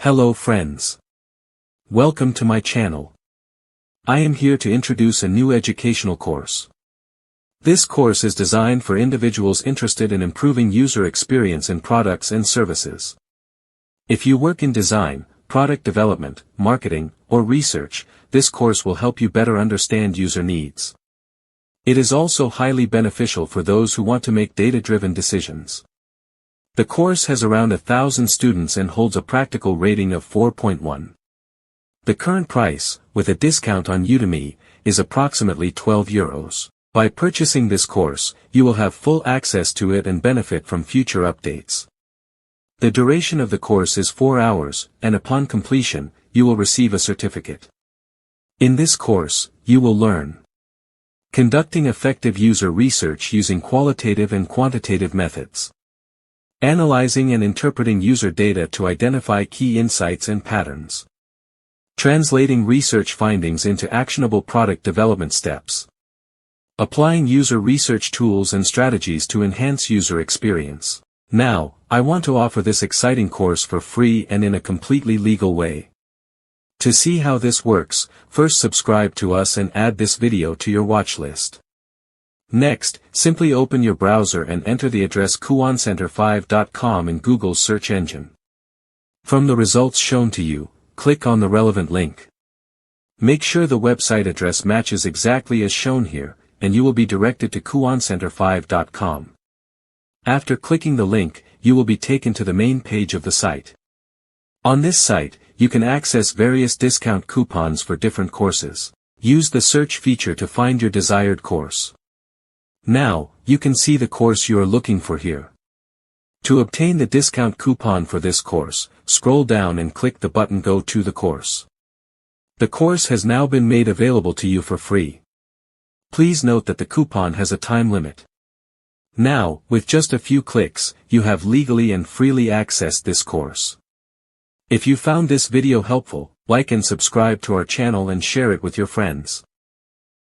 Hello friends. Welcome to my channel. I am here to introduce a new educational course. This course is designed for individuals interested in improving user experience in products and services. If you work in design, product development, marketing, or research, this course will help you better understand user needs. It is also highly beneficial for those who want to make data-driven decisions. The course has around 1,000 students and holds a practical rating of 4.1. The current price, with a discount on Udemy, is approximately €12. By purchasing this course, you will have full access to it and benefit from future updates. The duration of the course is 4 hours, and upon completion, you will receive a certificate. In this course, you will learn conducting effective user research using qualitative and quantitative methods, analyzing and interpreting user data to identify key insights and patterns, translating research findings into actionable product development steps, applying user research tools and strategies to enhance user experience. Now, I want to offer this exciting course for free and in a completely legal way. To see how this works, first subscribe to us and add this video to your watch list. Next, simply open your browser and enter the address quantitative5.com in Google's search engine. From the results shown to you, click on the relevant link. Make sure the website address matches exactly as shown here, and you will be directed to quantitative5.com. After clicking the link, you will be taken to the main page of the site. On this site, you can access various discount coupons for different courses. Use the search feature to find your desired course. Now, you can see the course you are looking for here. To obtain the discount coupon for this course, scroll down and click the button Go to the course. The course has now been made available to you for free. Please note that the coupon has a time limit. Now, with just a few clicks, you have legally and freely accessed this course. If you found this video helpful, like and subscribe to our channel and share it with your friends.